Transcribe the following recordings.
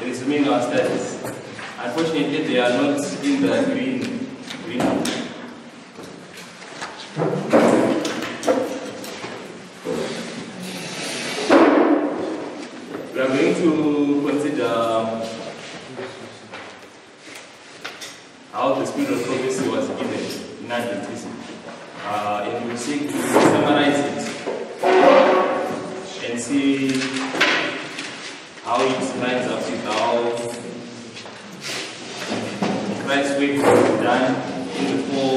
resuming our studies. Unfortunately, they are not in the green. We are going to consider how the spirit of prophecy was given in Adventism. And we'll seek to summarize it and see how it lines up with how Christ's work was done in the four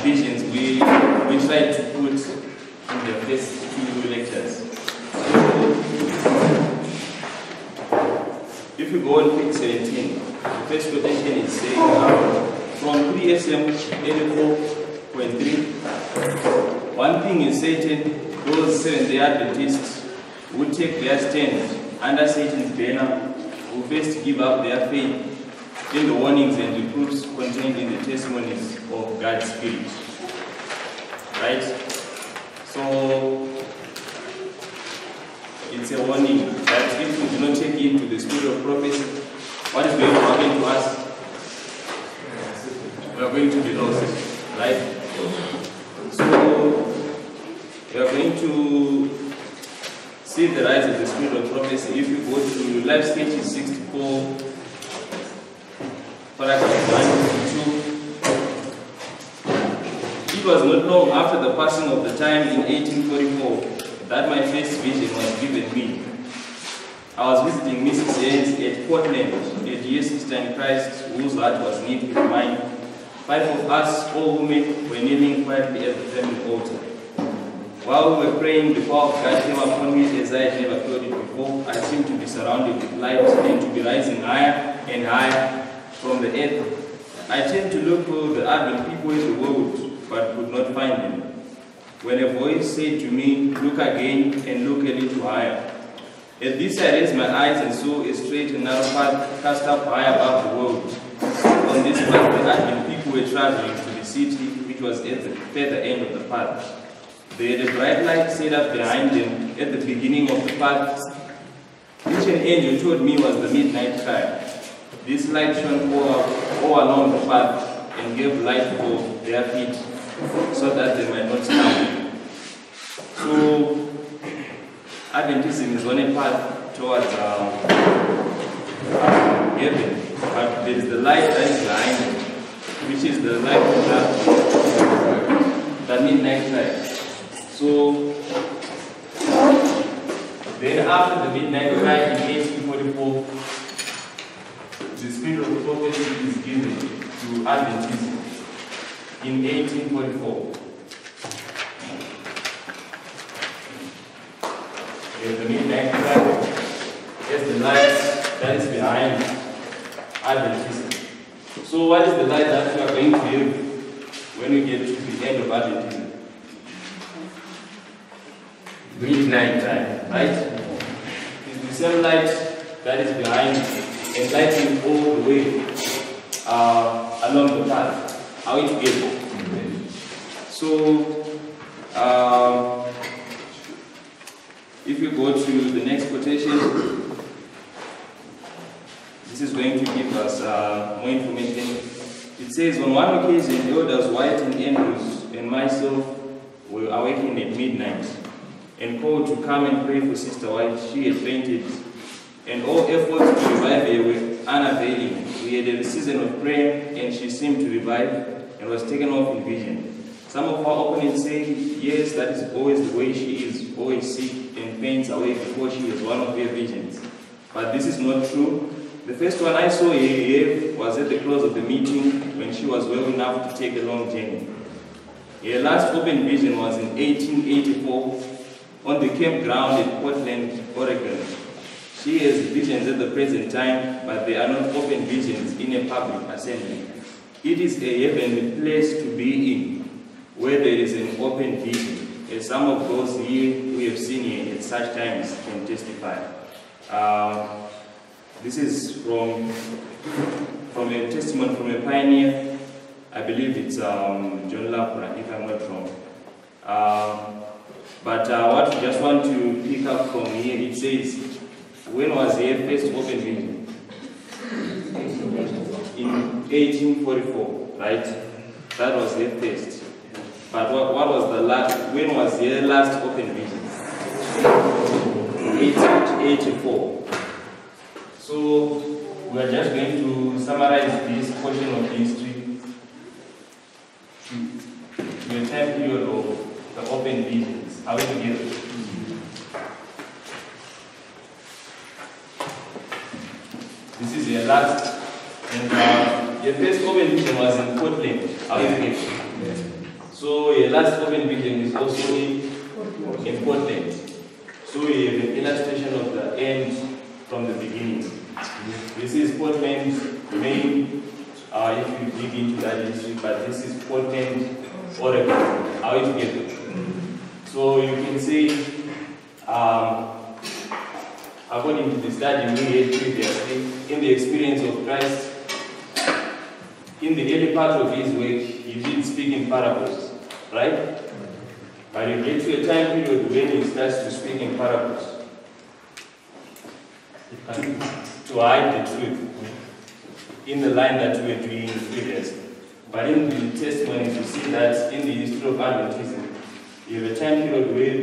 divisions we tried to put in the first two lectures. If you go on page 17, the first quotation is saying from 3SM 84.3, one thing is certain, those Seventh-day Adventists who take their stand under Satan's banner will first give up their faith in the warnings and reproofs contained in the testimonies of God's Spirit. Right? So, it's a warning that if we do not take into the spirit of prophecy, what is going to happen to us? We are going to be lost. Right? So, we are going to see the rise of the spirit of prophecy. If you go to Life Sketches 64, paragraph 1 to 2. It was not long after the passing of the time in 1844 that my first vision was given me. I was visiting Mrs. Haynes at Portland, a dear sister in Christ whose heart was knit with mine. 5 of us, all women, were kneeling quietly at the family altar. While we were praying, the power of God came upon me as I had never felt it before. I seemed to be surrounded with light and to be rising higher and higher from the earth. I turned to look for the Advent people in the world, but could not find them. When a voice said to me, look again and look a little higher. At this I raised my eyes and saw a straight and narrow path cast up high above the world. On this path the Advent people were traveling to the city, which was at the further end of the path. They had a bright light set up behind them at the beginning of the path, which an angel told me was the midnight cry. This light shone all along the path and gave light for their feet, so that they might not stumble. So, Adventism is on a path towards heaven, but there is the light that is behind it, which is the light of the midnight light. So, then after the midnight light in 1844, the spirit of prophecy is given to Adventism in 1844. There's the midnight light, there's the light that is behind Adventism. So what is the light that we are going to have when we get to the end of Adventism? Midnight time, right? It's the same light that is behind and lighting all the way along the path. How it gets. So, if you go to the next quotation, this is going to give us more information. It says, on one occasion, Elders White and Andrews and myself were awakened at midnight and called to come and pray for Sister White. She had fainted, and all efforts to revive her were unavailing. We had a season of prayer, and she seemed to revive and was taken off in vision. Some of our opponents say, yes, that is always the way she is, always sick and faints away before she has one of her visions. But this is not true. The first one I saw her was at the close of the meeting when she was well enough to take a long journey. Her last open vision was in 1884 on the campground at Portland, Oregon. She has visions at the present time, but they are not open visions in a public assembly. It is a heavenly place to be in, where there is an open vision, as some of those here we have seen here at such times can testify. This is from a testimony from a pioneer. I believe it's John Lapra, if I'm not wrong. But what we just want to pick up from here, it says, when was the first open vision? In 1844, right? That was the first. But what was the last? When was the last open vision? 1884. So we are just going to summarize this portion of history to a time period of the open visions. How we get it? This is the last, and the first open vision was in Portland. How you get it? So the last open vision is also in Portland. So we have an illustration of the end from the beginning. This is Portland, Maine, if you dig into that history, but this is Portland, Oregon. How it get it? So you can see, according to the study we had previously, in the experience of Christ, in the early part of his work, he did speak in parables, right? But you get to a time period when he starts to speak in parables to hide the truth in the line that we were doing previously. But in the testimonies, you see that in the history of Adventism, you have a time period where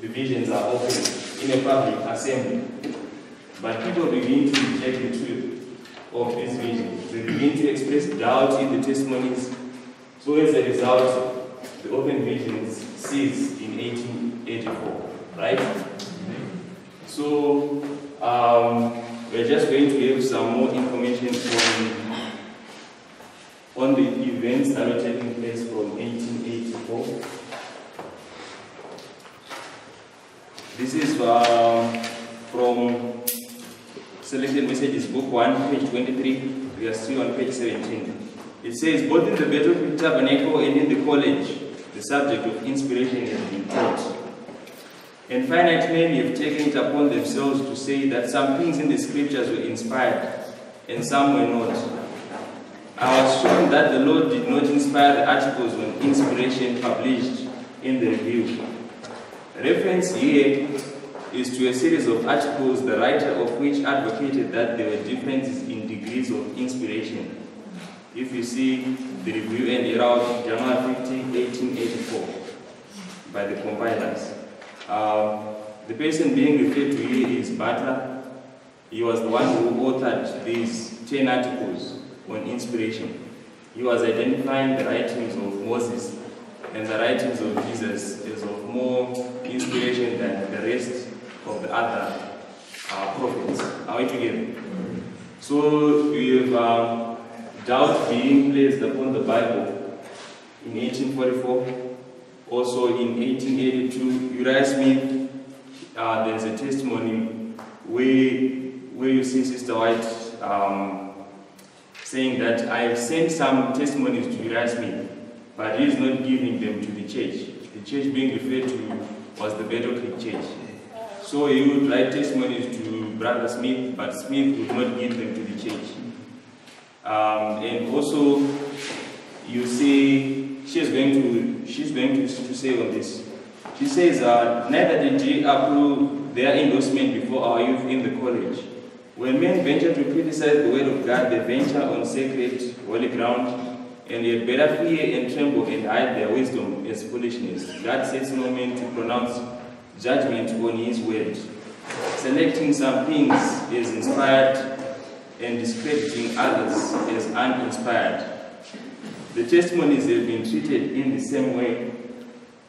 the visions are open in a public assembly. But people begin to reject the truth of these visions. They begin to express doubt in the testimonies. So as a result, the open visions ceased in 1884, right? So we're just going to have some more information on the events that were taking place from 1884. This is from Selected Messages, Book 1, page 23. We are still on page 17. It says, both in the Battlefield Tabernacle and in the college, the subject of inspiration has been taught. And finite men have taken it upon themselves to say that some things in the scriptures were inspired and some were not. I was shown that the Lord did not inspire the articles on inspiration published in the review. Reference here is to a series of articles, the writer of which advocated that there were differences in degrees of inspiration. If you see the review and error of January 15, 1884 by the compilers. The person being referred to here is Butler. He was the one who authored these 10 articles on inspiration. He was identifying the writings of Moses and the writings of Jesus as of more inspiration than the rest of the other prophets. Are we together? So we have doubt being placed upon the Bible in 1844. Also in 1882, Uriah Smith, there's a testimony where you see Sister White saying that I have sent some testimonies to Uriah Smith, but he is not giving them to the church. The church being referred to was the Battle Creek Church. So he would write testimonies to Brother Smith, but Smith would not give them to the church. And also, you see, she's going to say on this. She says, neither did he approve their endorsement before our youth in the college. When men venture to criticize the word of God, they venture on sacred, holy ground, and they had better fear and tremble and hide their wisdom as foolishness. God sets no man to pronounce judgment on his word, selecting some things as inspired and discrediting others as uninspired. The testimonies have been treated in the same way,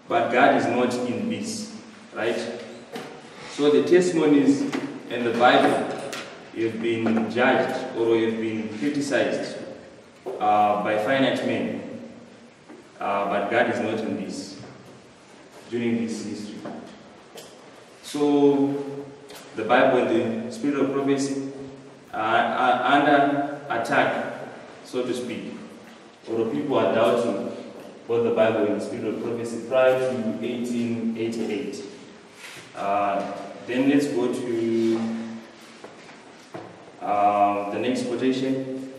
but God is not in this, right? So the testimonies and the Bible have been judged or have been criticized by finite men, but God is not in this during this history. So the Bible and the spirit of prophecy are under attack, so to speak, or people are doubting both the Bible and the spirit of prophecy prior to 1888. Then let's go to the next quotation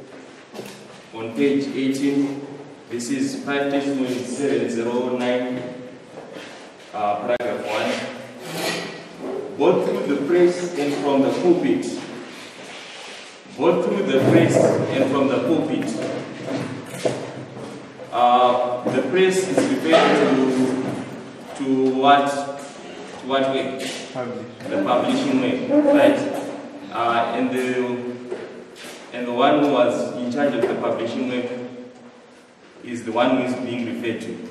on page 18. This is 5 Testimonies 709, paragraph through the press and from the pulpit. Both through the press and from the pulpit. The press is referring to what way? The publishing way, right? And the one who was in charge of the publishing way is the one who is being referred to.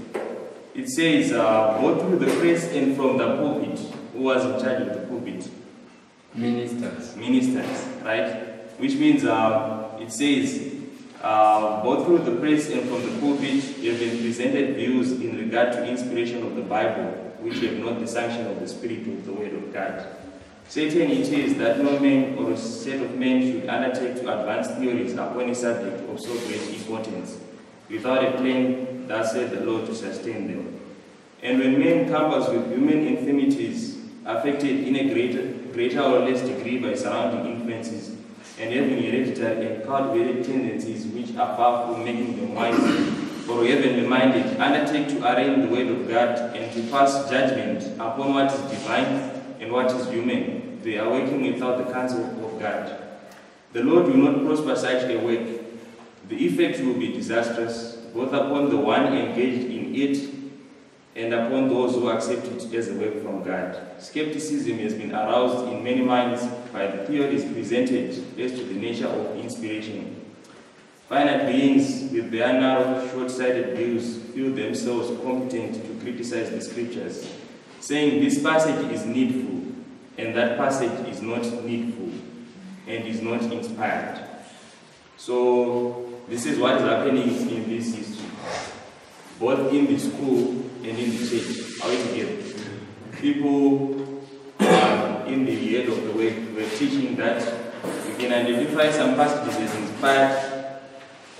It says, both through the press and from the pulpit. Who was in charge of the pulpit? Ministers. Ministers, right? Which means it says, both through the press and from the pulpit, have been presented views in regard to inspiration of the Bible, which have not the sanction of the Spirit of the Word of God. Certain it is that no man or a set of men should undertake to advance theories upon a subject of so great importance, without a plan, thus said the Lord, to sustain them. And when men compass with human infirmities, affected in a greater or less degree by surrounding influences, and having hereditary and cultivated tendencies which are far from making them wise or heavenly minded, undertake to arraign the word of God and to pass judgment upon what is divine and what is human, they are working without the counsel of God. The Lord will not prosper such a work. The effect will be disastrous, both upon the one engaged in it and upon those who accept it as a work from God. Skepticism has been aroused in many minds by the theories presented as to the nature of inspiration. Finite beings with their narrow, short-sighted views feel themselves competent to criticize the scriptures, saying this passage is needful and that passage is not needful and is not inspired. So this is what is happening in this history, both in the school and in the church. Are we together? People in the head of the way were teaching that we can identify some passages as inspired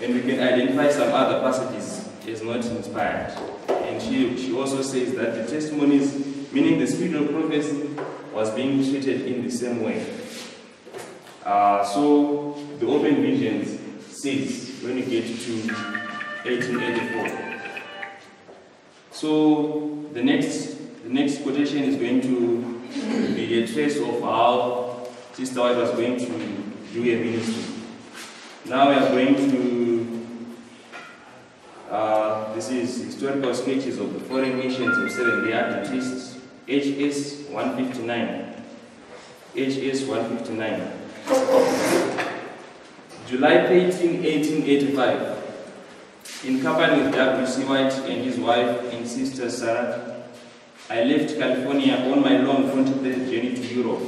and we can identify some other passages as not inspired. And she also says that the testimonies, meaning the spirit of prophecy, was being treated in the same way. So the open visions says when you get to 1884. So the next quotation is going to be a trace of how Sister White was going to do a ministry. Now we are going to, this is Historical Sketches of the Foreign Missions of Seventh-day Adventists, HS 159. HS 159. July 13, 1885. In company with W.C. White and his wife and sister Sarah, I left California on my long contemplated journey to Europe.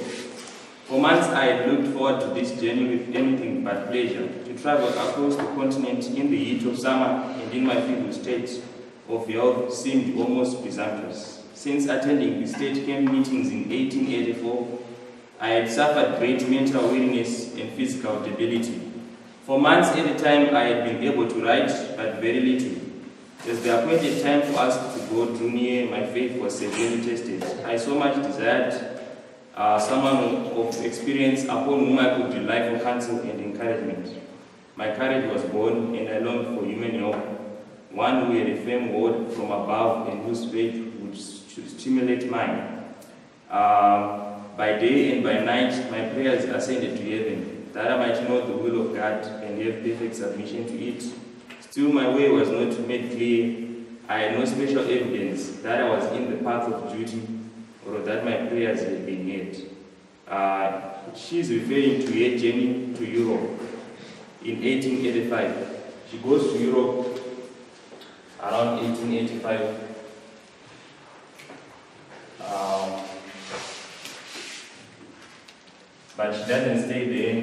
For months I had looked forward to this journey with anything but pleasure, to travel across the continent in the heat of summer and in my feeble state of health seemed almost presumptuous. Since attending the state camp meetings in 1884, I had suffered great mental weariness and physical debility. For months at a time, I had been able to write, but very little. As the appointed time for us to go drew near, my faith was severely tested. I so much desired someone of experience upon whom I could rely for counsel and encouragement. My courage was born, and I longed for human help, one who had a firm word from above and whose faith should stimulate mine. By day and by night, my prayers ascended to heaven, that I might know the will of God and have perfect submission to it. Still my way was not made clear. I had no special evidence that I was in the path of duty or that my prayers had been heard. She is referring to a journey to Europe in 1885. She goes to Europe around 1885. But she doesn't stay there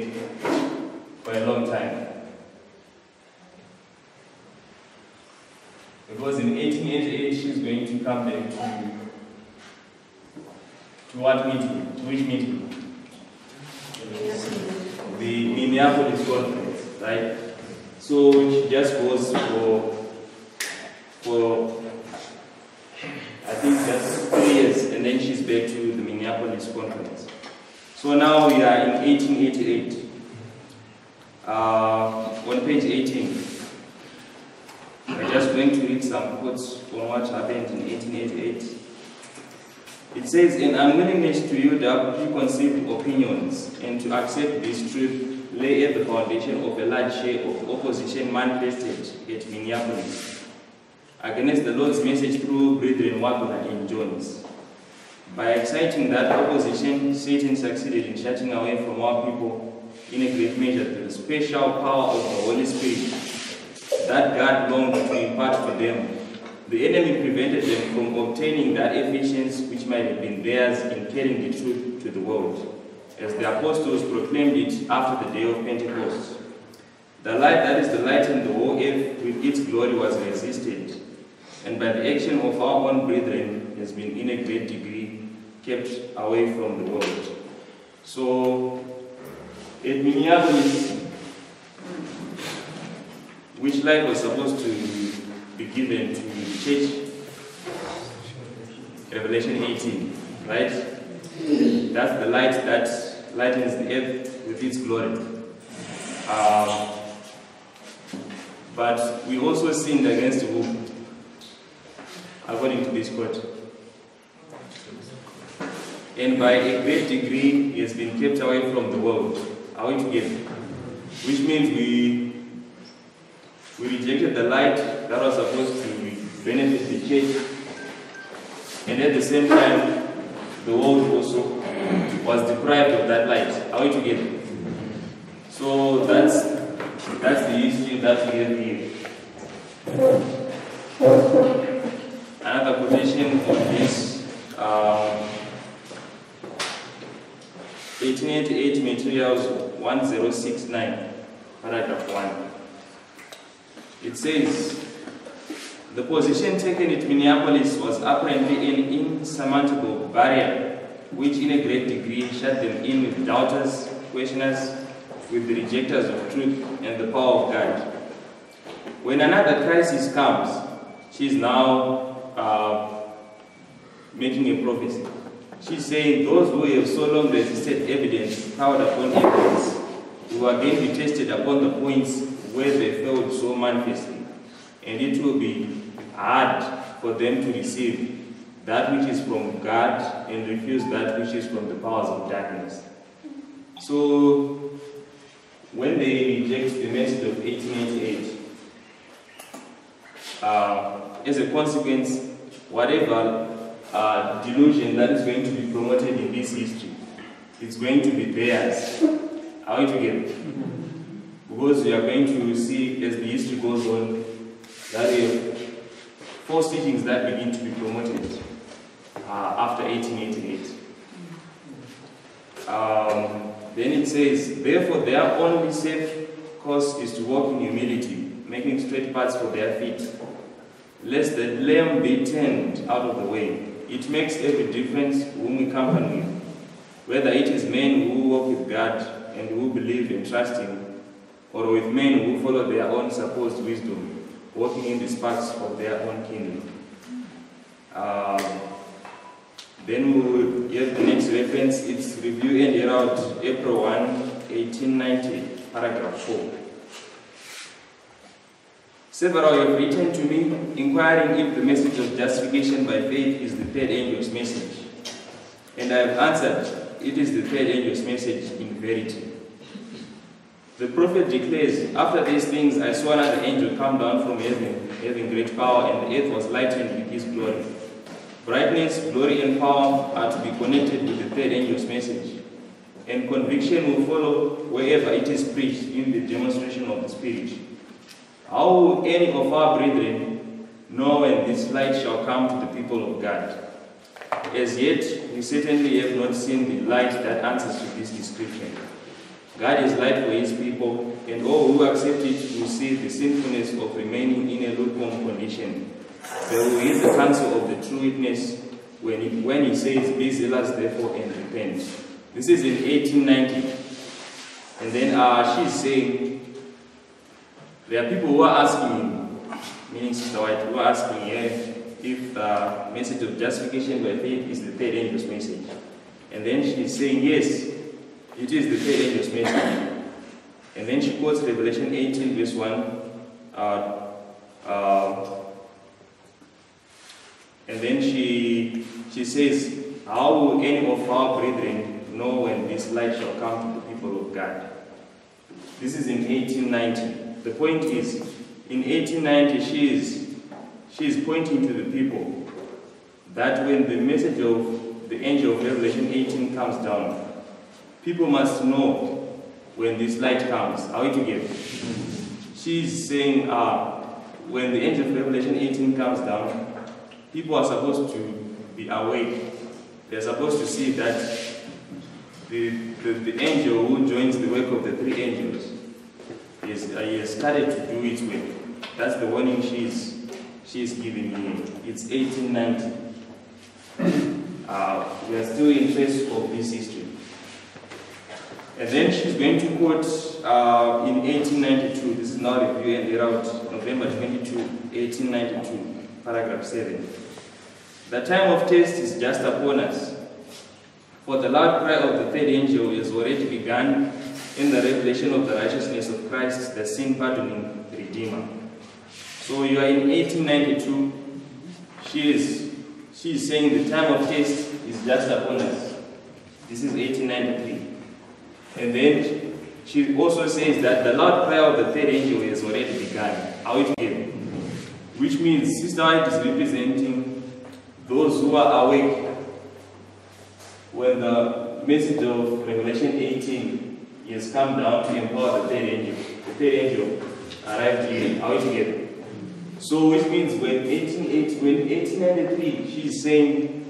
for a long time. Because in 1888 she's going to come back to what meeting? To which meeting? The Minneapolis conference, right? So she just goes for I think just 3 years, and then she's back to the Minneapolis conference. So now we are in 1888. On page 18, we're just going to read some quotes on what happened in 1888. It says, an unwillingness to yield up preconceived opinions and to accept this truth lay at the foundation of a large share of opposition manifested at Minneapolis against the Lord's message through Brethren Wagner and Jones. By exciting that opposition, Satan succeeded in shutting away from our people in a great measure the special power of the Holy Spirit that God longed to impart to them. The enemy prevented them from obtaining that efficiency which might have been theirs in carrying the truth to the world, as the apostles proclaimed it after the day of Pentecost. The light that is the light in the whole earth with its glory was resisted, and by the action of our own brethren has been in a great degree kept away from the world. So, at Minneapolis, which light was supposed to be given to the church? Revelation 18, right? That's the light that lightens the earth with its glory. But we also sinned against who? According to this quote. And by a great degree, he has been kept away from the world. Are we together? Which means we rejected the light that was supposed to benefit the church, and at the same time, the world also was deprived of that light. Are we together? So that's the history that we have here. Another quotation of this 1888 Materials 1069, paragraph 1. It says, the position taken at Minneapolis was apparently an insurmountable barrier, which in a great degree shut them in with doubters, questioners, with the rejectors of truth and the power of God. When another crisis comes, she is now making a prophecy. She's saying those who have so long resisted evidence, powered upon evidence, will again be tested upon the points where they failed so manifestly, and it will be hard for them to receive that which is from God and refuse that which is from the powers of darkness. So, when they reject the message of 1888, as a consequence, whatever delusion that is going to be promoted in this history, it's going to be theirs. Are we together? Because we are going to see, as the history goes on, that we have false teachings that begin to be promoted after 1888. Then it says, therefore their only safe course is to walk in humility, making straight paths for their feet, lest the lame be turned out of the way. It makes every difference whom we company with, whether it is men who walk with God and who believe and trust Him, or with men who follow their own supposed wisdom, walking in the sparks of their own kingdom. Then we will get the next reference. It's Review and Herald, April 1, 1890, paragraph 4. Several have written to me, inquiring if the message of justification by faith is the third angel's message. And I have answered, it is the third angel's message in verity. The prophet declares, after these things I saw another angel come down from heaven, having great power, and the earth was lightened with his glory. Brightness, glory, and power are to be connected with the third angel's message, and conviction will follow wherever it is preached in the demonstration of the Spirit. How will any of our brethren know when this light shall come to the people of God? As yet, we certainly have not seen the light that answers to this description. God is light for His people, and all who accept it will see the sinfulness of remaining in a lukewarm condition. They will hear the counsel of the true witness when he says, be zealous therefore and repent. This is in 1890. And then she's saying, there are people who are asking, meaning Sister White, who are asking if the message of justification by faith is the third angel's message. And then she's saying, yes, it is the third angel's message. And then she quotes Revelation 18, verse 1. And then she says, how will any of our brethren know when this light shall come to the people of God? This is in 1890. The point is, in 1890, she is pointing to the people that when the message of the angel of Revelation 18 comes down, people must know when this light comes. Are we together? She's saying when the angel of Revelation 18 comes down, people are supposed to be awake. They're supposed to see that the angel who joins the work of the three angels he has started to do its work. That's the warning she's giving here. It's 1890. We are still in phase of this history. And then she's going to quote in 1892, this is now review and read out November 22, 1892, paragraph 7. The time of test is just upon us, for the loud cry of the third angel is already begun in the revelation of the righteousness of Christ, the sin-pardoning Redeemer. So you are in 1892, she is saying the time of test is just upon us. This is 1893. And then she also says that the loud cry of the third angel has already begun. Are we together? Which means Sister White is representing those who are awake when the message of Revelation 18 has come down to empower the third angel. The third angel arrived here. Are we together? So which means when 1893 she is saying,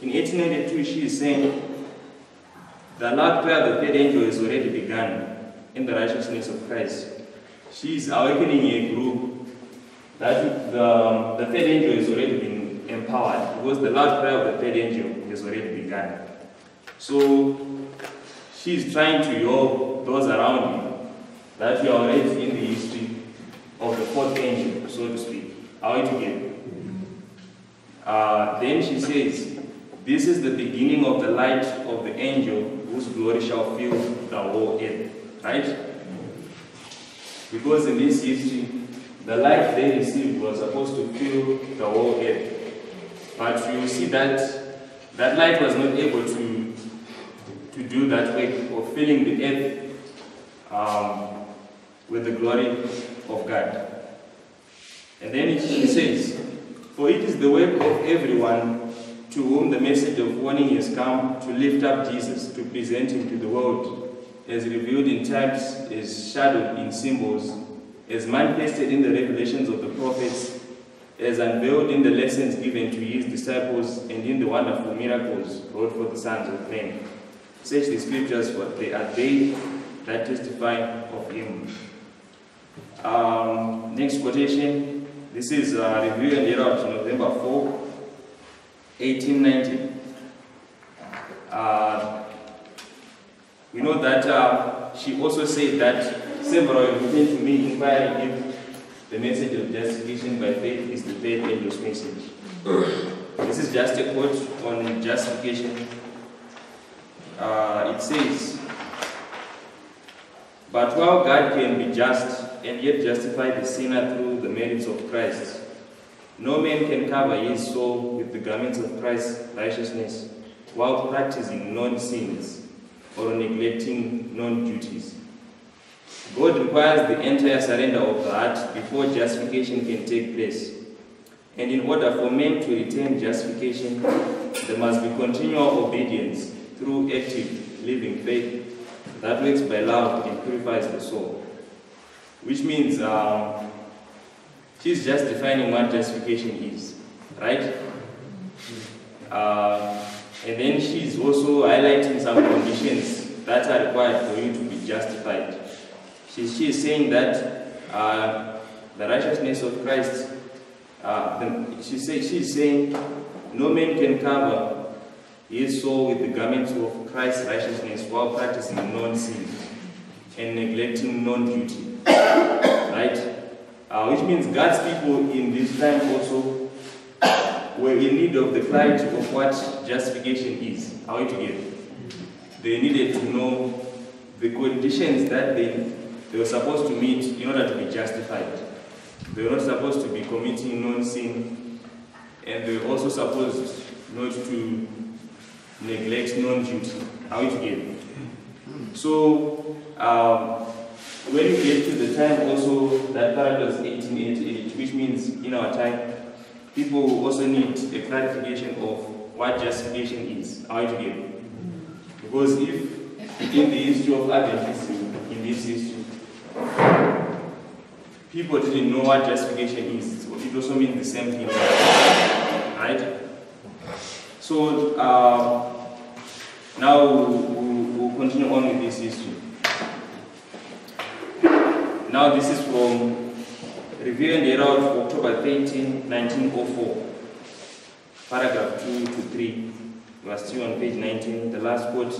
in 1892 she is saying, the loud cry of the third angel has already begun in the righteousness of Christ. She is awakening a group that the third angel has already been empowered, because the loud cry of the third angel has already begun. So she is trying to help those around you that we are already in the history of the fourth angel, so to speak. Are we together? Then she says, this is the beginning of the light of the angel whose glory shall fill the whole earth. Right? Because in this history, the light they received was supposed to fill the whole earth. But you see that that light was not able to do that work of filling the earth with the glory of God. And then she says, for it is the work of everyone to whom the message of warning has come to lift up Jesus, to present him to the world, as revealed in types, as shadowed in symbols, as manifested in the revelations of the prophets, as unveiled in the lessons given to his disciples, and in the wonderful miracles wrought for the sons of men. Such the scriptures, for they are they that testify of him. Next quotation. This is review and read out November 4, 1890. We know that she also said that several have came to me inquiring if the message of justification by faith is the third angel's message. This is just a quote on justification. It says, but while God can be just and yet justify the sinner through the merits of Christ, no man can cover his soul with the garments of Christ's righteousness while practicing non-sins or neglecting non-duties. God requires the entire surrender of the heart before justification can take place. And in order for men to retain justification, there must be continual obedience through active, living faith that works by love and purifies the soul. Which means she's just defining what justification is, right? And then she's also highlighting some conditions that are required for you to be justified. She is saying that the righteousness of Christ, she is saying no man can cover his soul with the garments of Christ's righteousness while practicing non-sin and neglecting non-duty. Right? Which means God's people in this time also were in need of the clarity of what justification is. Are we together? They needed to know the conditions that they were supposed to meet in order to be justified. They were not supposed to be committing non-sin, and they were also supposed not to neglect non-duty. Are we together? So, when you get to the time also, that paragraph is 1888, which means in our time, people also need a clarification of what justification is. Are we together? Because if in the history of Adventism, in this history, people didn't know what justification is, so it also means the same thing. Right? So, now we'll continue on with this history. Now this is from Review and Herald of October 13, 1904, paragraph 2 to 3. We are still on page 19, the last quote.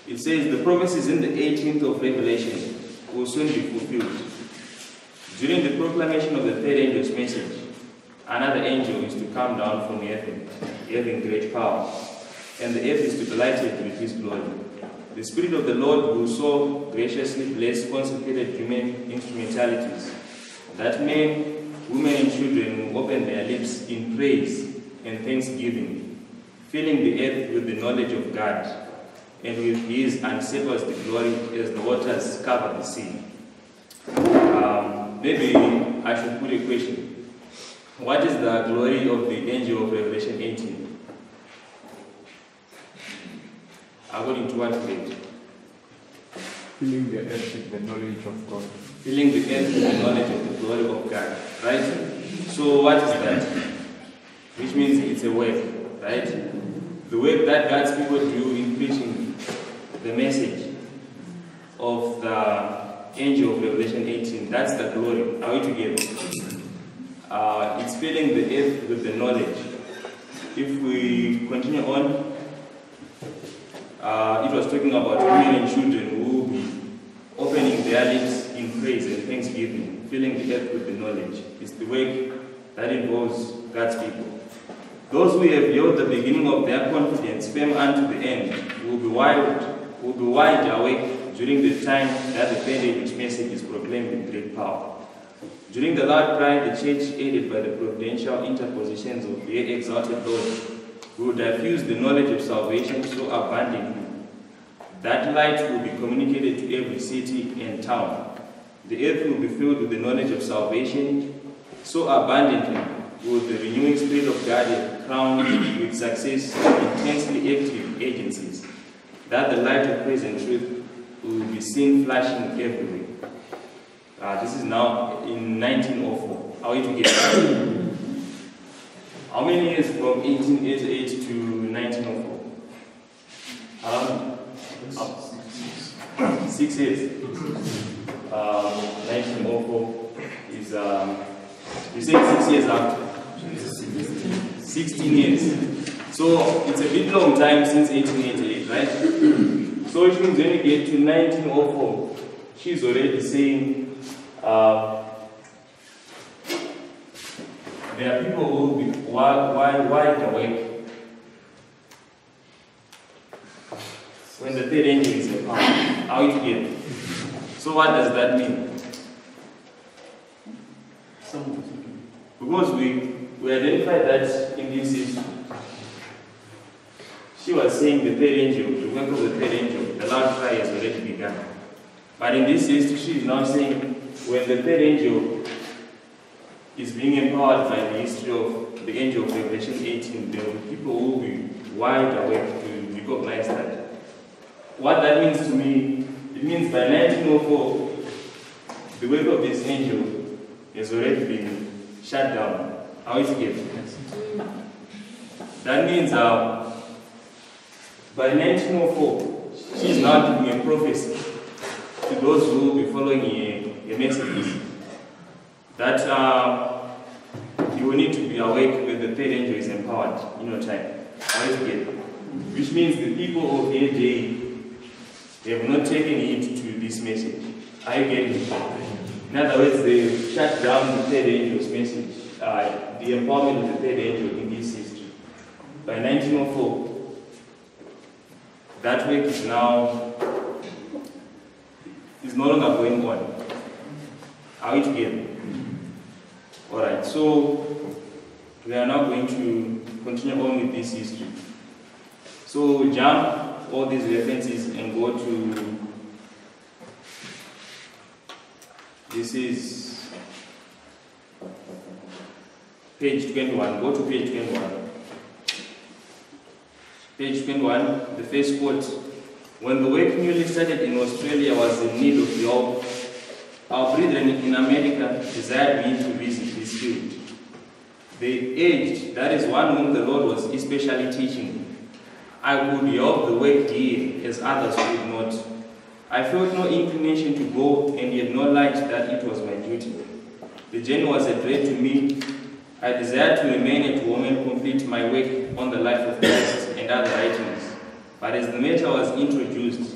It says, the prophecies in the 18th of Revelation will soon be fulfilled. During the proclamation of the third angel's message, another angel is to come down from heaven, having great power, and the earth is to be lighted with his glory. The Spirit of the Lord will so graciously bless consecrated human instrumentalities that men, women, and children will open their lips in praise and thanksgiving, filling the earth with the knowledge of God, and with his unsurpassed glory as the waters cover the sea. Maybe I should put a question. What is the glory of the angel of Revelation 18? According to what page? Filling the earth with the knowledge of God. Filling the earth with the knowledge of the glory of God. Right? So what is that? Which means it's a work. Right? The work that God's people do in preaching the message of the angel of Revelation 18. That's the glory. Are we together? It's filling the earth with the knowledge. If we continue on, it was talking about women and children who will be opening their lips in praise and thanksgiving, filling the earth with the knowledge. It's the work that involves God's people. Those who have held the beginning of their confidence firm unto the end will be wide awake during the time that the third angel's message is proclaimed with great power. During the loud cry, the church, aided by the providential interpositions of the exalted Lord, will diffuse the knowledge of salvation so abundantly that light will be communicated to every city and town. The earth will be filled with the knowledge of salvation so abundantly will the renewing Spirit of God have crowned with success intensely active agencies, that the light of praise and truth will be seen flashing everywhere. This is now in 1904. Are we together? How many years from 1888 to 1904? 6 years. 1904 is, you say 6 years after? 16 years. So it's a bit long time since 1888, right? So it means when you get to 1904, she's already saying there are people who will be wide awake when the third angel is in power. Are we together? So what does that mean? Because we identified that in this issue. She was saying the third angel, the work of the third angel, the loud cry has already begun. But in this history, she is now saying when the third angel is being empowered by the history of the angel of Revelation 18, there will be people who will be wide awake to recognize that. What that means to me, it means by 1904, the work of this angel has already been shut down. How is it getting? That means by 1904, she is now giving a prophecy to those who will be following a message that you will need to be awake when the third angel is empowered in your time. How is it getting? Which means the people of their day, they have not taken heed to this message. Are you getting it? In other words, they shut down the third angel's message, the empowerment of the third angel in this history. By 1904, that work is no longer going on. Are we together? Alright, so we are now going to continue on with this history. So jump all these references and go to, this is page 21, go to page 21. Page 21, the first quote. When the work newly started in Australia was in need of help, our brethren in America desired me to visit this field. They urged, that is one whom the Lord was especially teaching, I could help the work here as others could not. I felt no inclination to go and yet no light that it was my duty. The journey was a dread to me. I desired to remain at home and complete my work on the life of Christ and other writings. But as the matter was introduced,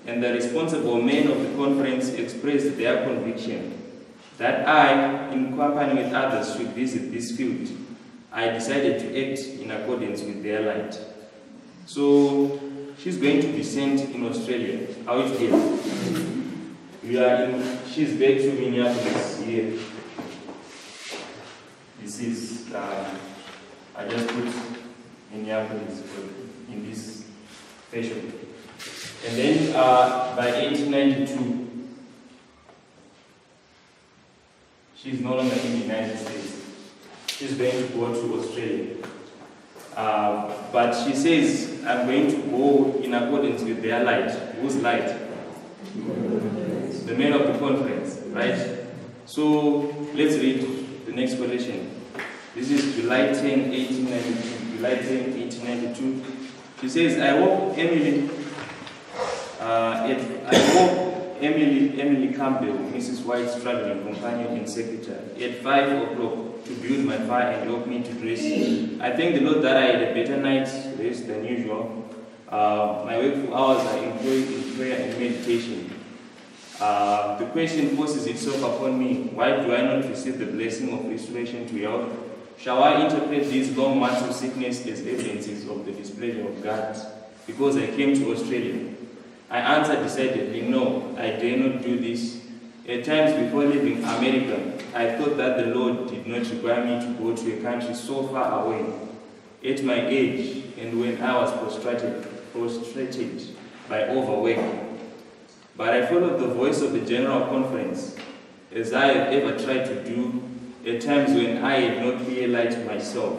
and the responsible men of the conference expressed their conviction that I, in company with others, should visit this field, I decided to act in accordance with their light. So, she's going to be sent in Australia. How is it here? She's back to Minneapolis here. This is, I just put Minneapolis in this fashion. And then by 1892, she's no longer in the United States. She's going to go to Australia. But she says, I'm going to go in accordance with their light. Whose light? The men of the conference, right? So let's read the next quotation. This is July 10, 1892. July 10, 1892. She says, I woke Emily Campbell, Mrs. White's traveling companion and secretary, at 5 o'clock to build my fire and help me to dress. I thank the Lord that I had a better night's rest than usual. My wakeful hours are employed in prayer and meditation. The question forces itself upon me, why do I not receive the blessing of restoration to health? Shall I interpret these long months of sickness as evidences of the displeasure of God because I came to Australia? I answered decidedly, no, I dare not do this. At times before leaving America, I thought that the Lord did not require me to go to a country so far away. At my age, and when I was prostrated by overwork. But I followed the voice of the General Conference, as I have ever tried to do, at times when I had no clear light myself.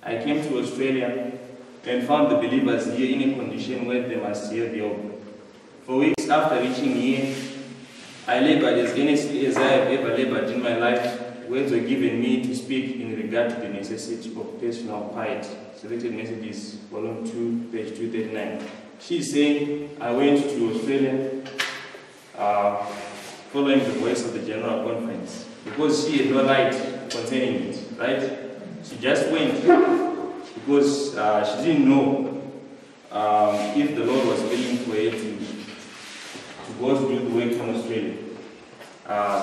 I came to Australia and found the believers here in a condition where they must hear the hope. For weeks after reaching here, I labored as earnestly as I have ever labored in my life. Words were given me to speak in regard to the necessity of personal piety. Selected Messages, Volume 2, page 239. She's saying, I went to Australia following the voice of the General Conference because she had no light concerning it, right? She just went because she didn't know if the Lord was willing for her to go to do the work in Australia.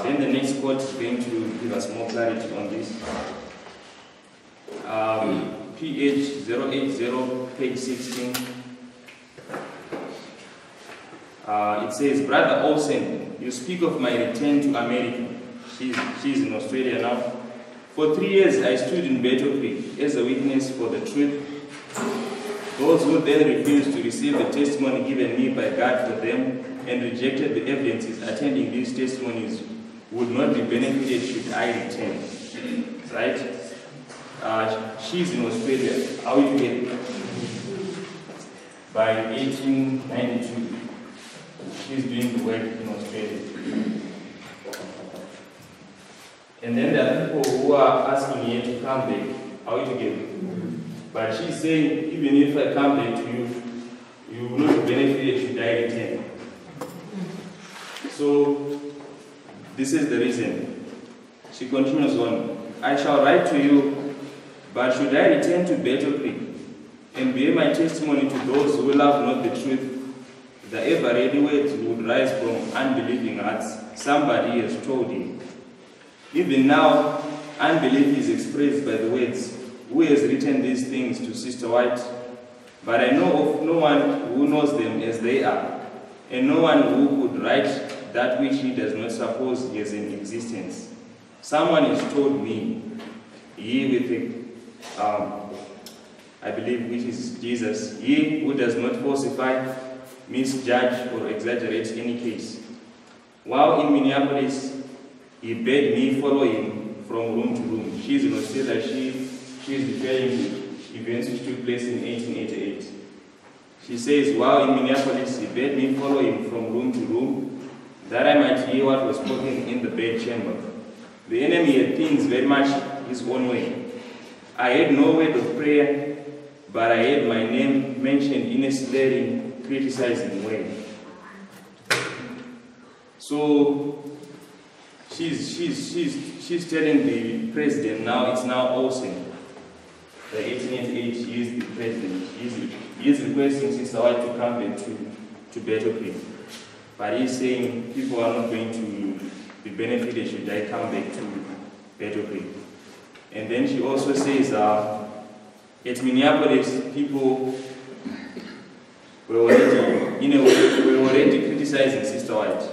Then the next quote is going to give us more clarity on this. PH 080, page 16. It says, Brother Olsen, you speak of my return to America. She's in Australia now. For 3 years I stood in Battle Creek as a witness for the truth. Those who then refused to receive the testimony given me by God for them and rejected the evidences attending these testimonies would not be benefited should I return. Right? She's in Australia. How did you get it? By 1892, she's doing the work in Australia. And then there are people who are asking me to come back. How did you get it? But she's saying, even if I come back to you, you will not benefit if you die return. So, this is the reason. She continues on. I shall write to you, but should I return to Battle Creek and bear my testimony to those who love not the truth, the ever-ready words would rise from unbelieving hearts. Somebody has told him. Even now, unbelief is expressed by the words, who has written these things to Sister White? But I know of no one who knows them as they are, and no one who could write that which he does not suppose he has in existence. Someone has told me, he with I believe, which is Jesus, he who does not falsify, misjudge, or exaggerate any case. While in Minneapolis, he bade me follow him from room to room. She's in Australia, she's referring to events which took place in 1888. She says, while in Minneapolis, he bade me follow him from room to room, that I might hear what was spoken in the bedchamber. The enemy had things very much his own way. I had no word of prayer, but I had my name mentioned in a slurring, criticizing way. So she's telling the president now, it's now awesome. The 1888, he is the president. He is requesting Sister White to come back to Battle Creek. But he's saying people are not going to be benefited should I come back to Battle Creek. And then she also says, at Minneapolis, people were already criticizing Sister White.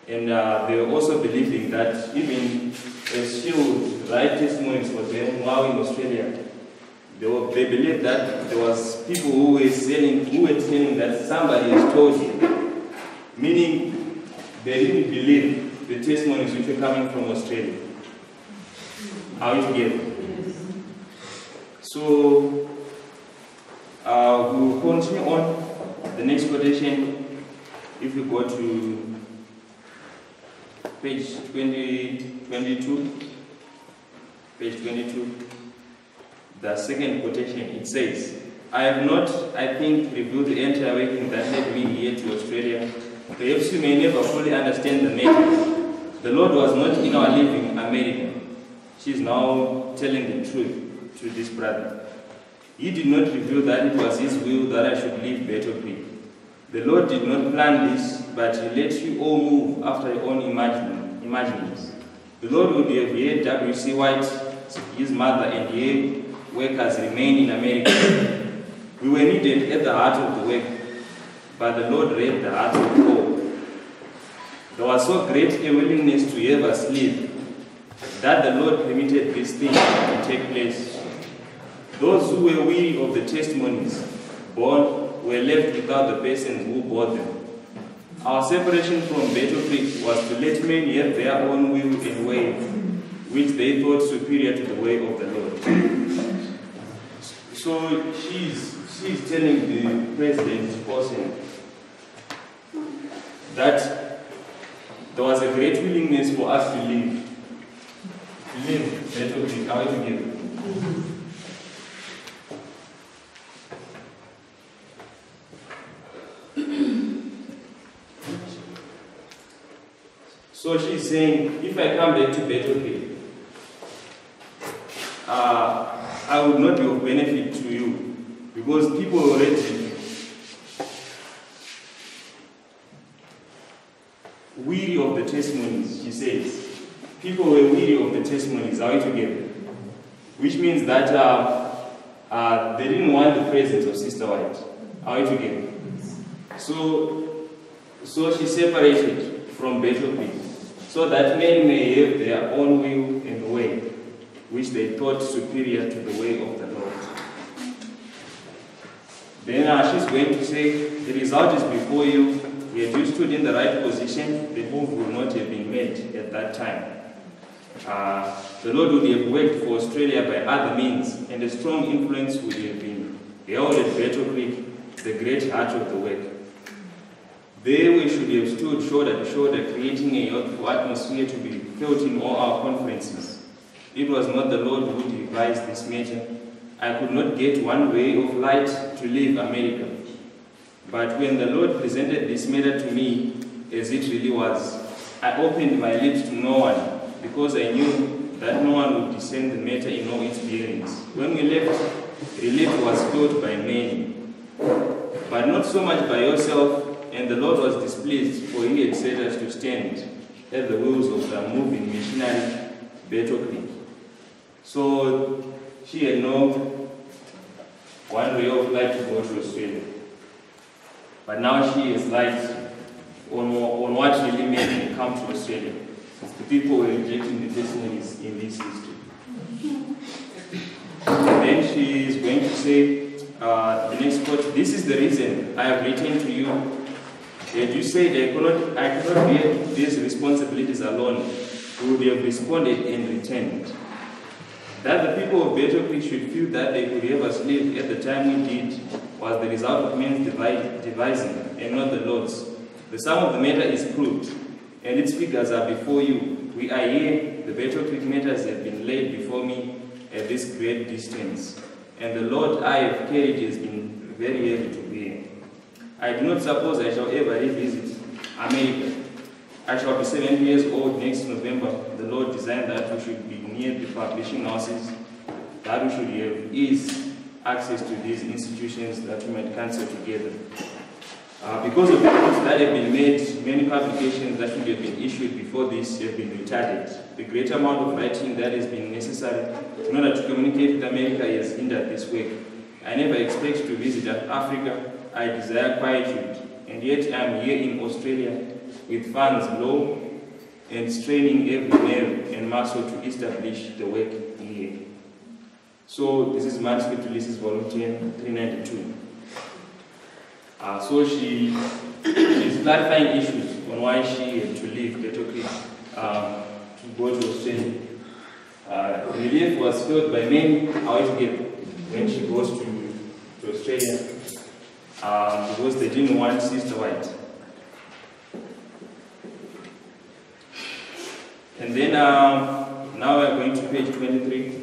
And they were also believing that even as she would write testimonies for them while in Australia, they believed that there was people who were saying that somebody has told you, meaning they didn't believe the testimonies which were coming from Australia. Are we together? So we'll continue on the next quotation. If we go to page 22, page 22, the second quotation, it says, I have not, I think, reviewed the entire working that led me here to Australia. Perhaps you may never fully understand the matter. The Lord was not in our living America. She's now telling the truth to this brother. He did not reveal that it was his will that I should leave Battle Creek. The Lord did not plan this, but he let you all move after your own imaginings. The Lord would have had W.C. White, his mother, and her workers remain in America. We were needed at the heart of the work, but the Lord read the heart of all. There was so great a willingness to have us leave that the Lord permitted this thing to take place. Those who were weary of the testimonies borne were left without the persons who bore them. Our separation from Battle Creek was to let men have their own will and way, which they thought superior to the way of the Lord. So she's telling the president also that there was a great willingness for us to leave Battle Creek. Are we together? So she's saying, if I come back to Battle Creek, I would not be of benefit to you, because people already weary of the testimonies, she says. People were weary of the testimonies. Are we together? Which means that they didn't want the presence of Sister White. Are we together? So she separated from Battle Creek, so that men may have their own will and way, which they thought superior to the way of the Lord. Then she's going to say, the result is before you. Had you stood in the right position, the move would not have been made at that time. The Lord would have worked for Australia by other means, and a strong influence would have been held at Battle Creek, the great heart of the work. There we should have stood shoulder to shoulder, creating a youthful atmosphere to be felt in all our conferences. It was not the Lord who devised this matter. I could not get one ray of light to leave America. But when the Lord presented this matter to me, as it really was, I opened my lips to no one, because I knew that no one would discern the matter in all its bearings. When we left, relief was felt by many, but not so much by yourself, and the Lord was displeased, for he had set us to stand at the wheels of the moving missionary Battle Creek. So she had no one ray of light to go to Australia. But now she is light on what really made me come to Australia. The people were rejecting the testimonies in this history. And then she is going to say, the next quote, "This is the reason I have written to you. Yet you said I cannot bear these responsibilities alone. You would have responded and returned. That the people of Better Creek should feel that they could have us live at the time we did was the result of men's devising and not the Lord's. The sum of the matter is proved, and its figures are before you. We are here, the Better Creek matters have been laid before me at this great distance, and the Lord I have carried has been very heavy to bear. I do not suppose I shall ever revisit America. I shall be 70 years old next November. The Lord designed that we should be near the publishing houses, that we should have ease access to these institutions, that we might counsel together. Because of the efforts that have been made, many publications that should have been issued before this have been retarded. The great amount of writing that has been necessary in order to communicate with America has hindered this work. I never expect to visit Africa. I desire quietude, and yet I am here in Australia with funds low and straining every nerve and muscle to establish the work here." So this is Manuscript Ulysses Volume 10, 392. So she's clarifying issues on why she had to leave Better Creek to go to Australia. The relief was felt by many, however, when she goes to Australia, because they didn't want Sister White. And then now we're going to page 23.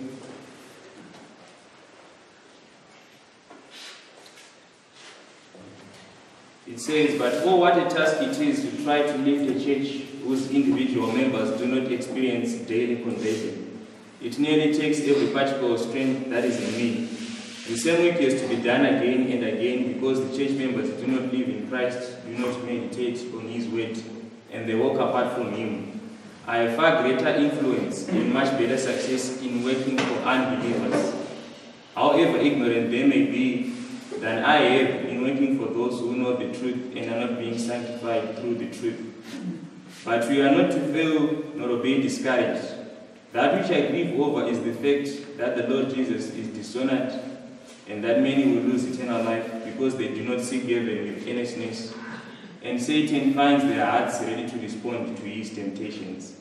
It says, "But oh, what a task it is to try to lift a church whose individual members do not experience daily conversion. It nearly takes every particle of strength that is in me. The same work has to be done again and again because the church members do not live in Christ, do not meditate on His word, and they walk apart from Him. I have far greater influence and much better success in working for unbelievers, however ignorant they may be, than I have in working for those who know the truth and are not being sanctified through the truth. But we are not to fail nor to be discouraged. That which I grieve over is the fact that the Lord Jesus is dishonored, and that many will lose eternal life because they do not seek heaven with earnestness, and Satan finds their hearts ready to respond to his temptations."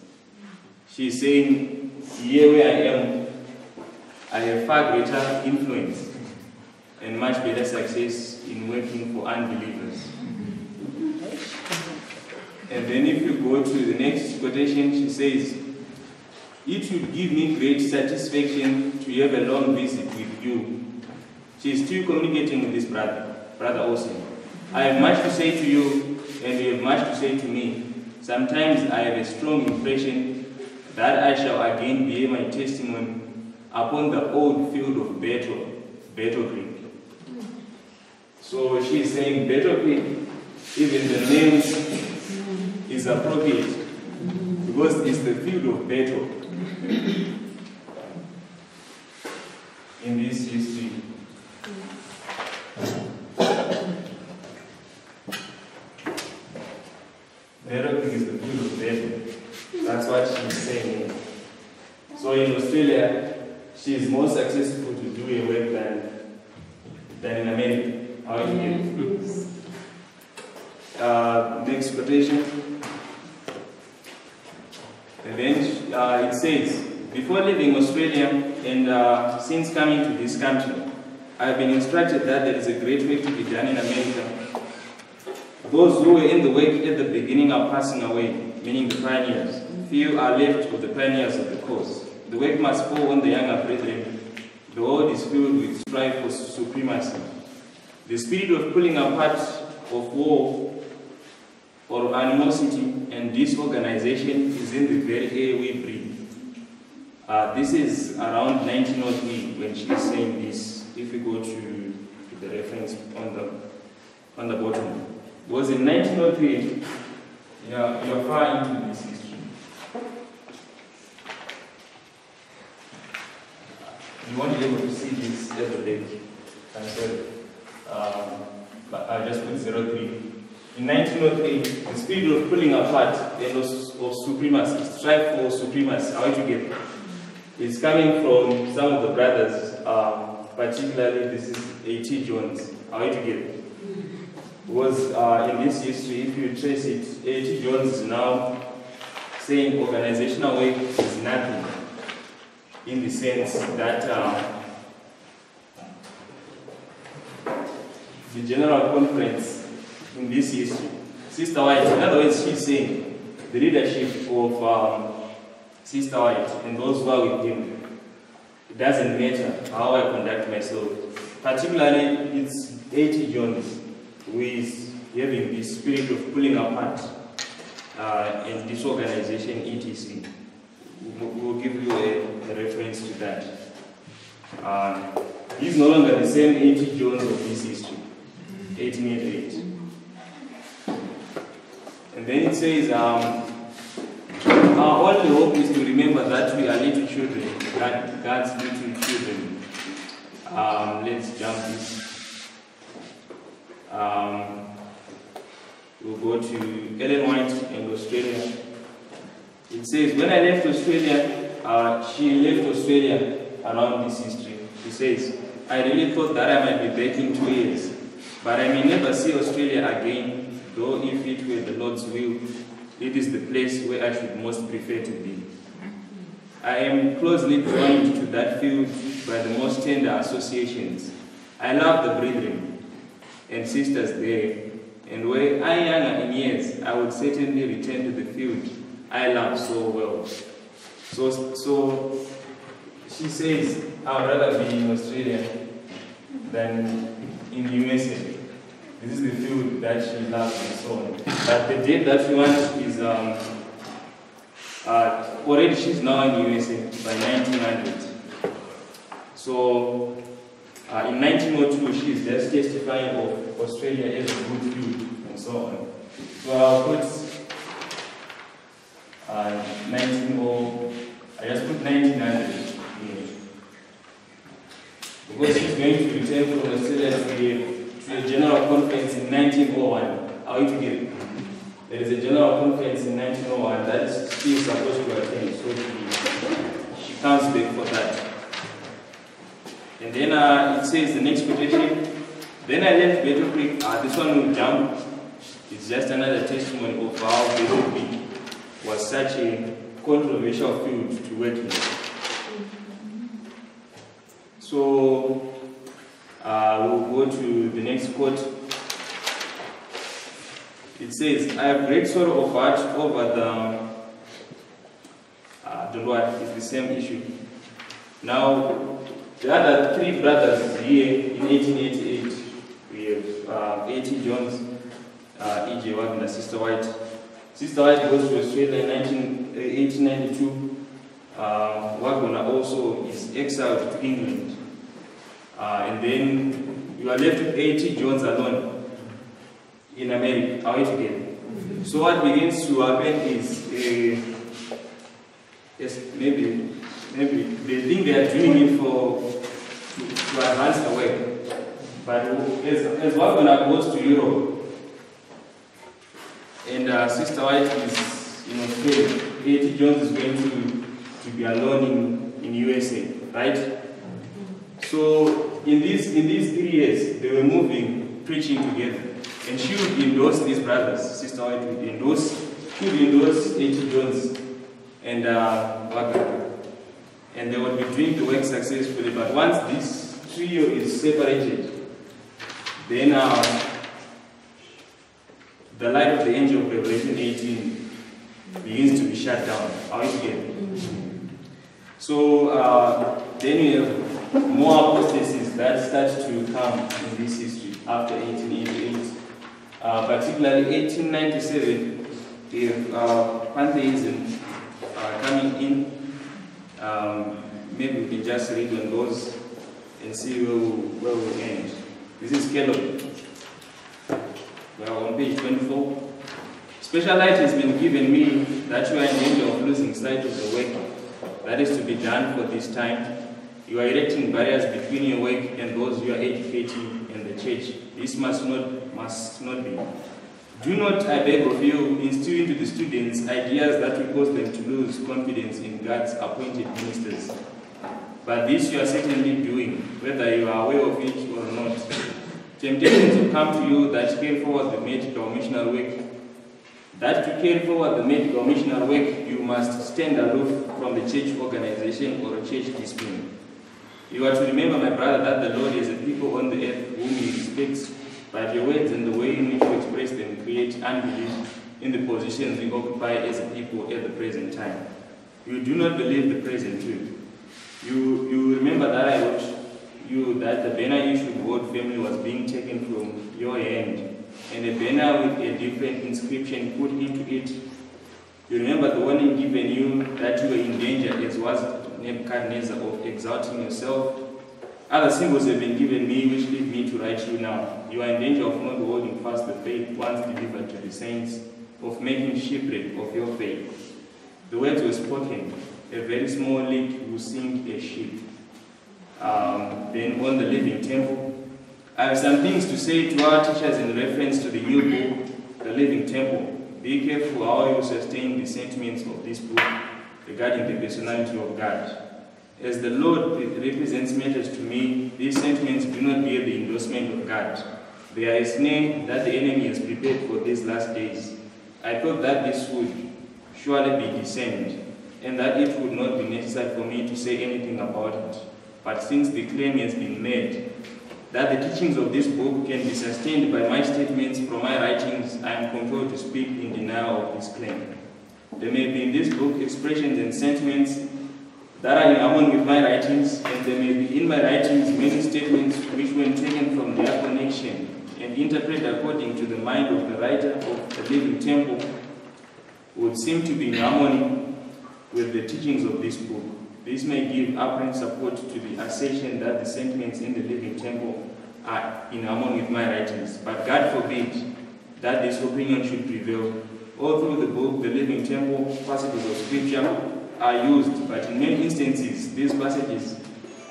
She is saying, here where I am, I have far greater influence and much better success in working for unbelievers. And then if you go to the next quotation, she says, "It would give me great satisfaction to have a long visit with you." She is still communicating with this brother Austin. "I have much to say to you, and you have much to say to me. Sometimes I have a strong impression that I shall again bear my testimony upon the old field of Better Creek." So she is saying Better Creek, even the name is appropriate because it's the field of battle in this history. Better Creek is the field of battle. That's what she's saying. So in Australia, she is more successful to do a work than in America. How do you get? Next quotation. And then it says, "Before leaving Australia and since coming to this country, I have been instructed that there is a great work to be done in America. Those who were in the work at the beginning are passing away, meaning the pioneers. Few are left with the pioneers of the cause. The work must fall on the younger brethren. The world is filled with strife for supremacy. The spirit of pulling apart, of war, or animosity and disorganization is in the very air we breathe." This is around 1903 when she is saying this. If we go to the reference on the bottom. It was in 1903. You're far into this history. You won't be able to see this at the lake. But I just put 03. In 1903, the spirit of pulling apart and of supremacy, strive for supremacy, how to get, is coming from some of the brothers particularly this is A.T. Jones. How you get it? Because in this history, if you trace it, A.T. Jones is now saying organizational work is nothing, in the sense that the General Conference in this history, Sister White, in other words, she's saying the leadership of Sister White and those who are with him, it doesn't matter how I conduct myself. Particularly, it's A.T. Jones who is having this spirit of pulling apart and disorganization, etc. We'll give you a reference to that. He's no longer the same A.T. Jones of this history, 1888. And then it says, our only hope is to remember that we are little children, God's little children. Let's jump this. We'll go to Ellen White in Australia. It says, when I left Australia, she left Australia around this history. She says, I really thought that I might be back in 2 years, but I may never see Australia again, though if it were the Lord's will, it is the place where I should most prefer to be. I am closely joined to that field by the most tender associations. I love the brethren and sisters there, and were I younger in years, I would certainly return to the field I love so well. So she says, I would rather be in Australia than in USA. This is the field that she loves and so on. But the date that she wants is, already she's now in USA by 1900. So in 1902, she's just testifying of Australia as a good field and so on. So I'll put 1900, I just put 1900 here. Because she's going to return from Australia to a general conference in 1901. How you to get it? There is a general conference in 1901 that she is supposed to attend, so she comes back for that. And then it says the next quotation, then I left Battle Creek. This one will jump. It's just another testimony of how Battle Creek was such a controversial field to work in. So we'll go to the next quote. It says, I have great sorrow of heart over the Lord. It's the same issue. Now, the other three brothers here in 1888, we have A.T. Jones, E.J. Wagner, Sister White. Sister White goes to Australia in 1892. Wagner also is exiled to England. And then you are left with A.T. Jones alone in America. How it again? So what begins to happen is, maybe they think they are doing it to advance the work. But as Wagner goes to Europe, and Sister White is in Australia, A.T. Jones is going to be alone in USA, right? So in these 3 years, they were moving, preaching together. And she would endorse these brothers. Sister White would endorse A.T. Jones and Wagner. And they would be doing the work successfully. But once this trio is separated, then the light of the angel of Revelation 18 begins to be shut down. How is it? So then you have more apostasies that start to come in this history after 1888. Particularly 1897, we have pantheism coming in. Maybe we can just read on those and see where we end. This is Kellogg. We are on page 24. Special light has been given me that you are in danger of losing sight of the work that is to be done for this time. You are erecting barriers between your work and those you are educating in the church. This must not be. Do not, I beg of you, instill into the students ideas that will cause them to lose confidence in God's appointed ministers. But this you are certainly doing, whether you are aware of it or not. Temptations will come to you that carry forward the medical missionary work. That to carry forward the medical missionary work, you must stand aloof from the church organization or church discipline. You are to remember, my brother, that the Lord is a people on the earth whom He respects, but your words and the way in which you express them create unbelief in the positions we occupy as a people at the present time. You do not believe the present truth. You remember that I wrote you that the banner issued word family was being taken from your hand, and a banner with a different inscription put into it. You remember the warning given you that you were in danger, as was Nebuchadnezzar, of exalting yourself. Other symbols have been given me, which lead me to write you now. You are in danger of not holding fast the faith once delivered to the saints, of making shipwreck of your faith. The words were spoken. A very small leak will sink a ship. Then on the living temple, I have some things to say to our teachers in reference to the new book, the living temple. Be careful how you sustain the sentiments of this book regarding the personality of God. As the Lord represents matters to me, these sentiments do not bear the endorsement of God. They are a snare that the enemy has prepared for these last days. I thought that this would surely be discerned, and that it would not be necessary for me to say anything about it. But since the claim has been made that the teachings of this book can be sustained by my statements from my writings, I am compelled to speak in denial of this claim. There may be in this book expressions and sentiments that are in harmony with my writings, and there may be in my writings many statements which, when taken from their connection and interpreted according to the mind of the writer of the living temple, would seem to be in harmony with the teachings of this book. This may give apparent support to the assertion that the sentiments in the living temple are in harmony with my writings. But God forbid that this opinion should prevail. All through the book, the living temple, passages of scripture are used, but in many instances, these passages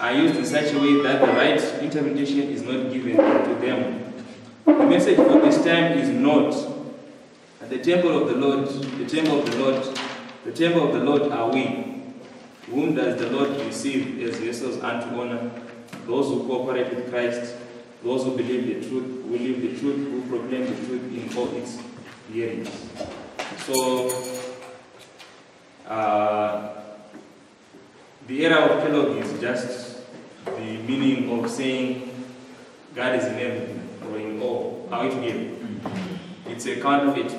are used in such a way that the right interpretation is not given to them. The message for this time is not the temple of the Lord, the temple of the Lord, the temple of the Lord are we. Whom does the Lord receive as vessels unto honor? Those who cooperate with Christ, those who believe the truth, who live the truth, who proclaim the truth in all its hearings. So, the era of Kellogg is just the meaning of saying God is in everything, or in all. How it gives. It's a counterfeit,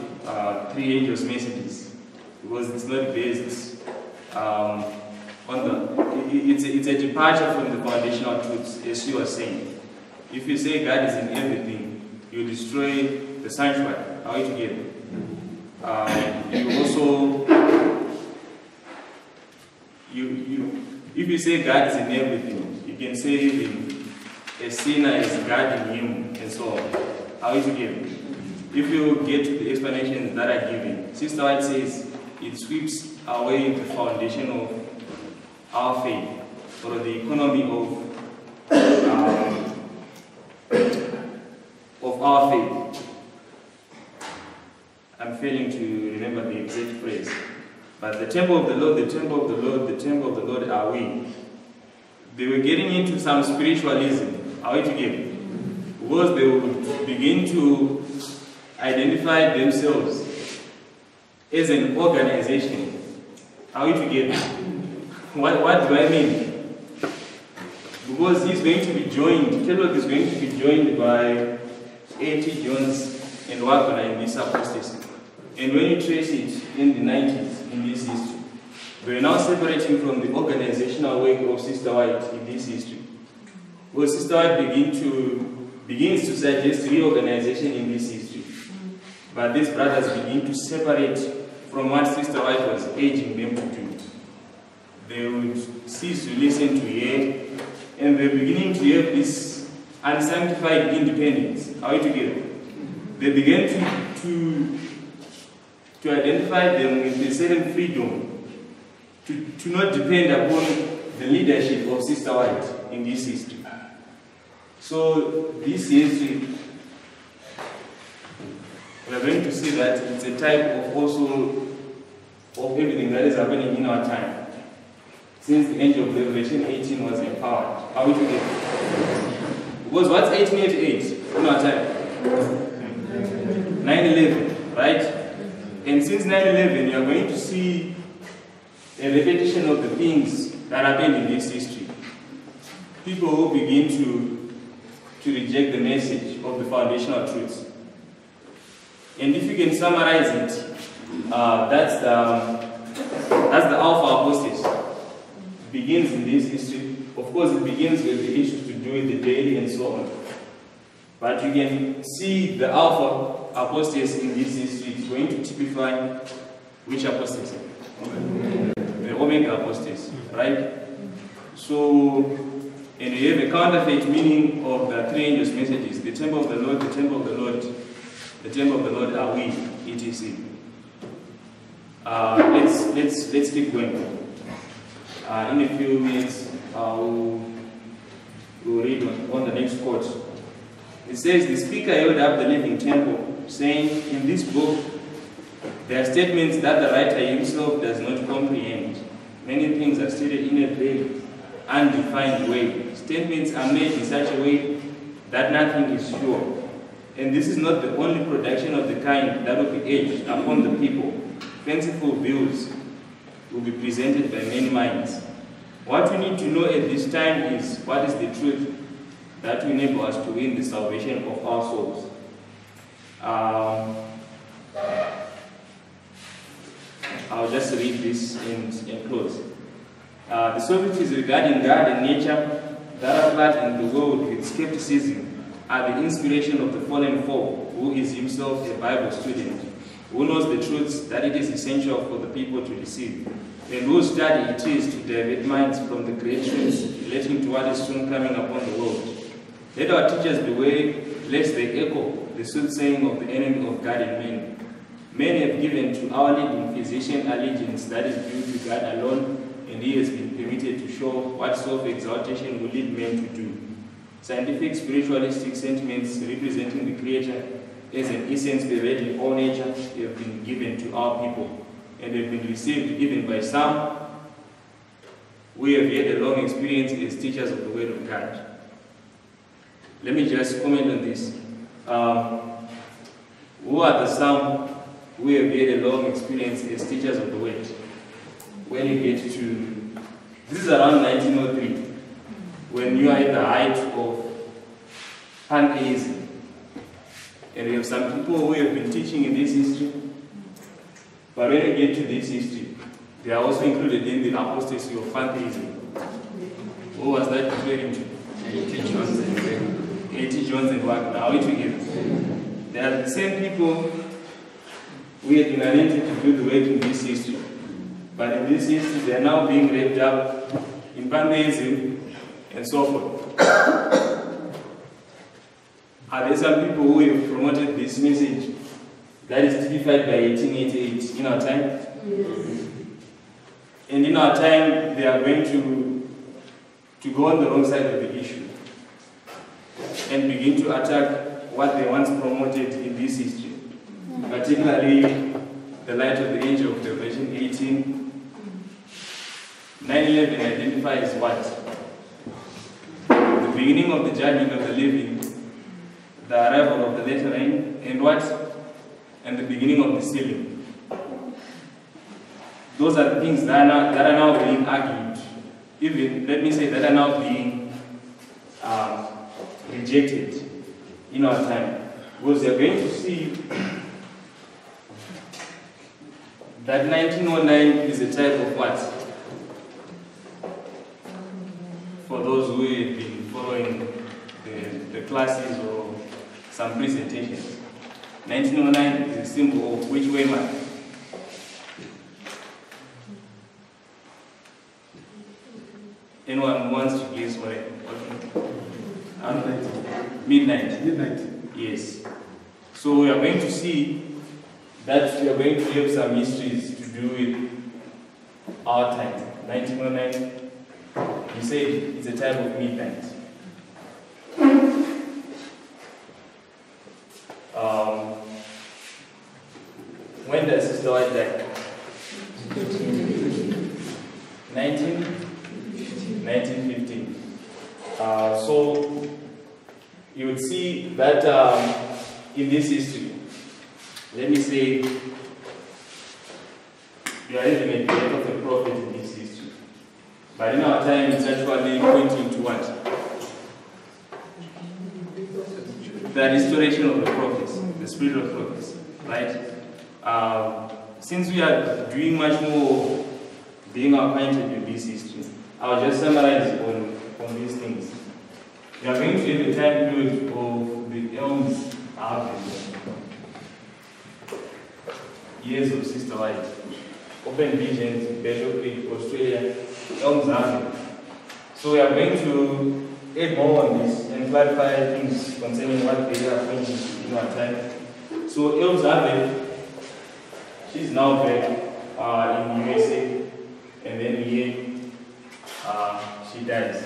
three angels' messages, because it's not based it's a departure from the foundational truths, as you are saying. If you say God is in everything, you destroy the sanctuary. How it get? You also if you say God is in everything, you can say even a sinner is God in him, and so on. How it get? If you get to the explanations that are given, Sister White says it sweeps away the foundation of our faith, or the economy of our faith. I'm failing to remember the exact phrase. But the temple of the Lord, the temple of the Lord, the temple of the Lord are we. They were getting into some spiritualism. Are we together? Because they would begin to identify themselves as an organization. Are we together? What do I mean? Because he's going to be joined, Kellogg is going to be joined by A.T. Jones and Wagner in this apostasy. And when you trace it in the 90s, in this history, we're now separating from the organizational work of Sister White in this history. Well, Sister White begins to suggest reorganization in this history. But these brothers begin to separate from what Sister White was urging them to do. They would cease to listen to her, and they're beginning to have this unsanctified independence. Are we together? They began to identify them with a certain freedom, to not depend upon the leadership of Sister White in this history. So this history, we are going to see that it's a type of also of everything that is happening in our time. since the angel of Revelation 18 was empowered. Are we together? Because what's 1888 in our time? 9/11, right? And since 9/11, you are going to see a repetition of the things that happened in this history. People who begin to reject the message of the foundational truths. And if you can summarize it, that's the Alpha apostasy. It begins in this history. Of course, it begins with the issues to do with the daily and so on. But you can see the Alpha apostasy in this history is going to typify which apostasy? The Omega apostasy, right? So, and we have a counterfeit meaning of the three angels' messages: the temple of the Lord, the temple of the Lord, the temple of the Lord are we, etc. Let's keep going. In a few minutes, we'll read on the next quote. It says, the speaker held up the living temple, saying, in this book, there are statements that the writer himself does not comprehend. Many things are stated in a vague, undefined way. Statements are made in such a way that nothing is sure. And this is not the only production of the kind that will be edged upon the people. Fanciful views will be presented by many minds. What we need to know at this time is what is the truth that will enable us to win the salvation of our souls. I'll just read this and close. The subtleties regarding God and nature that are flooding the world with skepticism are the inspiration of the fallen folk, who is himself a Bible student, who knows the truths that it is essential for the people to receive, and whose study it is to divert minds from the great truths relating to what is soon coming upon the world. Let our teachers beware lest they echo the soothsaying of the enemy of God and men. Men have given to our leading physician allegiance that is due to God alone, and he has been permitted to show what self-exaltation will lead men to do. Scientific spiritualistic sentiments representing the Creator as an essence pervading all nature have been given to our people, and have been received even by some who have had a long experience as teachers of the Word of God. Let me just comment on this. Who are the some who have had a long experience as teachers of the Word? When you get to, this is around 1903, when you are at the height of pantheism. And we have some people who have been teaching in this history, but when you get to this history, they are also included in the apostasy of pantheism. Who was that referring to? A.T. Jones and Wagner. Are we together? They are the same people who had been anointed to do the work in this history. But in this history, they are now being wrapped up in pantheism and so forth. Are there some people who have promoted this message that is typified by 1888 in our time? Yes. And in our time, they are going to go on the wrong side of the issue and begin to attack what they once promoted in this history, particularly the light of the angel of Revelation 18. 9/11 identifies what? The beginning of the judgment of the living, the arrival of the latter rain, and what? And the beginning of the sealing. Those are the things that are now being argued. Even, let me say, that are now being rejected in our time. Because you're going to see that 1909 is a type of what? For those who have been following the classes or some presentations. 1909 is a symbol of which way mark? Anyone wants to guess what? Midnight. Midnight. Yes. So we are going to see that we are going to have some histories to do with our time. 1909, you said it's a time of midnight. When does Sister White die? 19? 1915. So you would see that in this history, let me say, we are living at the end of the prophet in this history. But in our time, it's actually pointing to what? The restoration of the prophets, the spirit of prophets, right? Since we are doing much more being acquainted with this history, I'll just summarize on these things. We are going to have a time period of the elms harvest, years of Sister White, open visions, Bishop Creek, Australia, elms harvest. So we are going to add more on this and clarify things concerning what they are going to in our time. So elms harvest, she's now back in the USA, and then here she dies.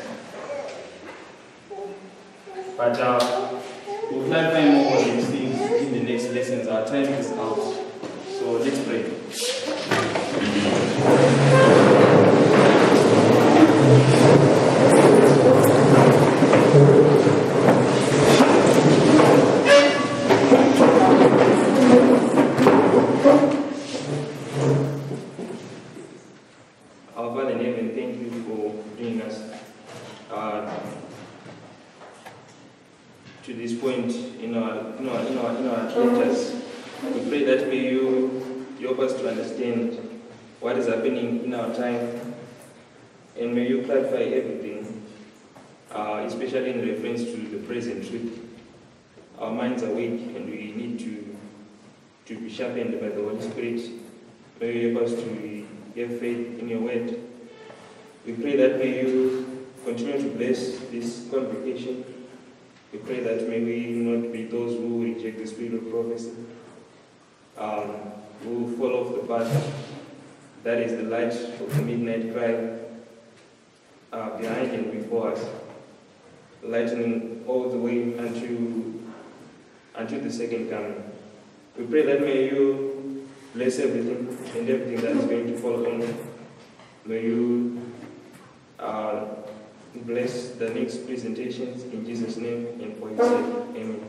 But we'll clarify more on these things in the next lessons. Our time is out. So let's pray. Our Father in heaven, thank you for bringing us to this point in our lectures. We pray that may you help us to understand what is happening in our time, and may you clarify everything, especially in reference to the present truth. Our minds are weak and we need to be sharpened by the Holy Spirit. May you help us to have faith in your word. We pray that may you continue to bless this convocation. We pray that may we not be those who reject the spirit of prophecy, who fall off the path that is the light of the midnight cry behind and before us, lightening all the way until the second coming. We pray that may you bless everything and everything that is going to follow on. May you bless the next presentations in Jesus' name and for his sake. Amen.